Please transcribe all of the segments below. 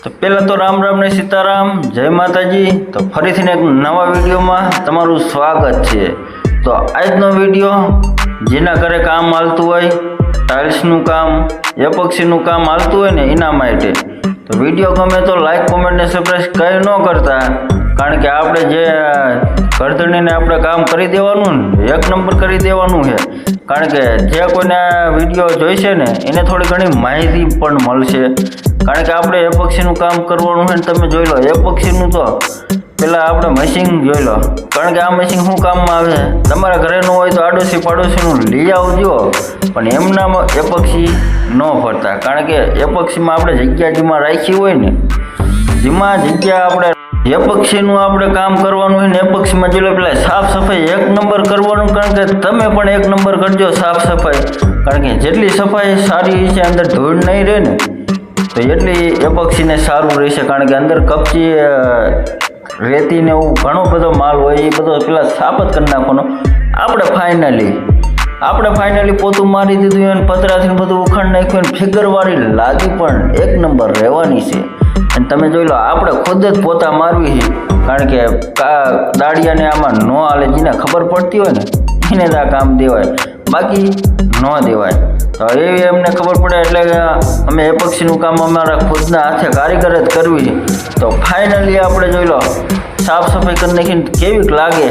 તો પહેલાં તો રામ રામ ને સીતારામ, જય માતાજી। તો ફરીથી એક નવા વિડીયોમાં તમારું સ્વાગત છે। તો આજનો વિડીયો જેના ઘરે કામ હાલતું હોય, ટાઇલ્સનું કામ, એપોક્સીનું કામ હાલતું હોય ને એના માટે। તો વિડીયો ગમે તો લાઈક, કોમેન્ટ ને સબસ્ક્રાઇબ કંઈ ન કરતા, કારણ કે આપણે જે ઘરધણીને આપણે કામ કરી દેવાનું ને એક નંબર કરી દેવાનું છે। કારણ કે જે કોઈને વિડીયો જોઈશે ને એને થોડી ઘણી માહિતી પણ મળશે। કારણ કે આપણે એપોક્સીનું કામ કરવાનું છે ને તમે જોઈ લો, એપોક્સીનું તો પહેલાં આપણે મશીન જોઈ લો। કારણ કે આ મશીન શું કામમાં આવે, તમારા ઘરે ન હોય તો આડોશી પાડોશીનું લઈ આવજો, પણ એમનામાં એપોક્સી ન ભરતા। કારણ કે એપોક્સીમાં આપણે જગ્યા જેમાં રાખી હોય ને, જેમાં જગ્યા આપણે એપોક્સીનું આપણે કામ કરવાનું હોય ને, એપોક્સીમાં જોઈ લો પેલા સાફ સફાઈ એક નંબર કરવાનું। કારણ કે તમે પણ એક નંબર કરજો સાફ સફાઈ। કારણ કે જેટલી સફાઈ સારી છે, અંદર ધૂળ નહીં રહે ને, તો એટલી એપોક્સીને સારું રહેશે। કારણ કે અંદર કપચી રેતી ને એવું ઘણો બધો માલ હોય, એ બધો પેલા સાફ જ કરી નાખવાનો। આપણે ફાઇનલી પોતું મારી દીધું અને પતરાથી બધું ઉખાડ નાખ્યું અને ફિગરવાળી લાદી પણ એક નંબર રહેવાની છે। અને તમે જોઈ લો, આપણે ખુદ જ પોતા મારવી છે। કારણ કે દાડિયાને આમાં ન હાલે, જેને ખબર પડતી હોય ને એને જ આ કામ દેવાય, બાકી ન દેવાય। તો એવી અમને ખબર પડે એટલે અમે એપોક્સીનું કામ અમારા ખુદના હાથે કારીગર જ કરવી છે। તો ફાઇનલી આપણે જોઈ લો સાફ સફાઈ કરી નાખીને કેવીક લાગે,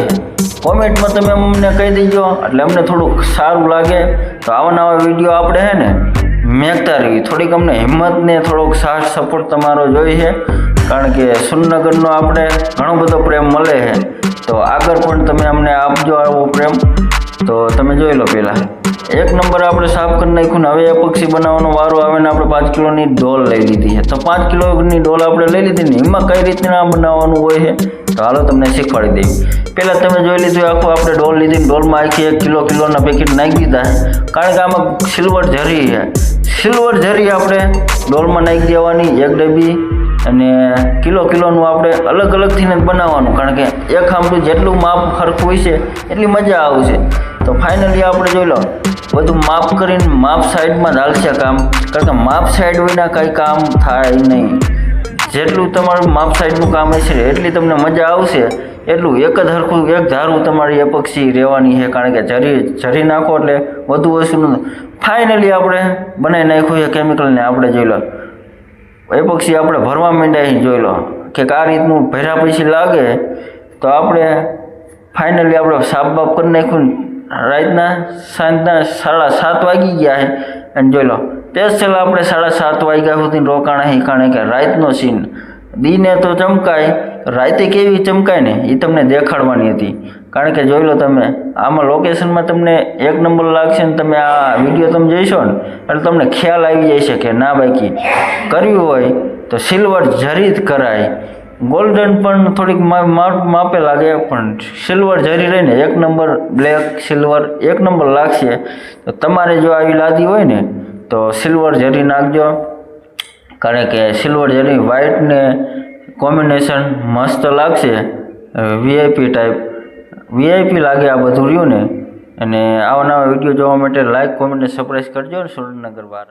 કોમેન્ટમાં તમે અમને કહી દેજો, એટલે અમને થોડુંક સારું લાગે। તો આવા નવા વિડીયો આપણે છે ને મેકતા રહીએ, થોડીક અમને હિંમત ને થોડોક સાથ સપોર્ટ તમારો જોઈએ છે। કારણ કે સુરનગરનો આપણે ઘણો બધો પ્રેમ મળે છે, તો આગળ પણ તમે અમને આપજો આવો પ્રેમ। તો તમે જોઈ લો, પહેલાં એક નંબર આપણે સાફ કરી નાખ્યું ને હવે એપોક્સી બનાવવાનો વારો આવે ને આપણે 5 કિલોની ડોલ લઈ લીધી છે। તો 5 કિલોની ડોલ આપણે લઈ લીધી ને એમાં કઈ રીતના બનાવવાનું હોય છે, તો હાલો તમને શીખવાડી દઈએ। પહેલાં તમે જોઈ લીધું આખું આપણે ડોલ લીધી, ડોલમાં આખી 1 કિલોના પેકેટ નાખી દીધા। કારણ કે આમાં સિલ્વર જરી છે, સિલ્વર જરી આપણે ડોલમાં નાખી દેવાની 1 ડબ્બી, અને કિલોનું આપણે અલગ અલગથી જ બનાવવાનું। કારણ કે એક આમનું જેટલું માપ સરખું હોય છે એટલી મજા આવશે। તો ફાઇનલી આપણે જોઈ લો બધું માપ કરીને માપ સાઈડમાં જ હાલશે કામ। કારણ કે માપ સાઈડ વિના કંઈ કામ થાય નહીં। જેટલું તમારું માપ સાઈડનું કામ હશે એટલી તમને મજા આવશે, એટલું એક જ સરખું એક ધારું તમારી એપોક્સી રહેવાની છે। કારણ કે જરી નાખો એટલે વધુ વસ્તુ ફાઇનલી આપણે બનાવી નાખ્યું છે કેમિકલને। આપણે જોઈ લો એપોક્સી આપણે ભરવા માંડ્યા, જોઈ લો કે આ રીતનું ભર્યા પછી લાગે। તો આપણે ફાઇનલી આપણે સાફ બાફ કરી નાખ્યું, રાતના સાંજના 7:30 વાગી ગયા છે। અને જોઈ લો સ્પેશિયલ આપણે 7:30 વાગ્યા સુધી રોકાણા છે। કારણ કે રાતનો સીન દીને તો ચમકાય, રાતે કેવી ચમકાય ને એ તમને દેખાડવાની હતી। કારણ કે જોઈ લો તમે આમાં લોકેશનમાં તમને એક નંબર લાગશે ને, તમે આ વિડીયો તમે જોઈશો ને એટલે તમને ખ્યાલ આવી જશે કે ના બાકી કરવી હોય તો સિલ્વર જરી જ કરાય। ગોલ્ડન પણ થોડીક માપે લાગે, પણ સિલ્વર જરી રહીને એક નંબર, બ્લેક સિલ્વર એક નંબર લાગશે। તો તમારે જો આવી લાદી હોય ને તો સિલ્વર જરી નાખજો। કારણ કે સિલ્વર જરી વ્હાઇટ ને કોમ્બિનેશન મસ્ત લાગશે, વીઆઈપી લાગે આ બધું રહ્યું ને। અને આવા નવા વિડીયો જોવા માટે લાઈક, કોમેન્ટ ને સબસ્ક્રાઇબ કરજો સુરેન્દ્રનગર વાળા।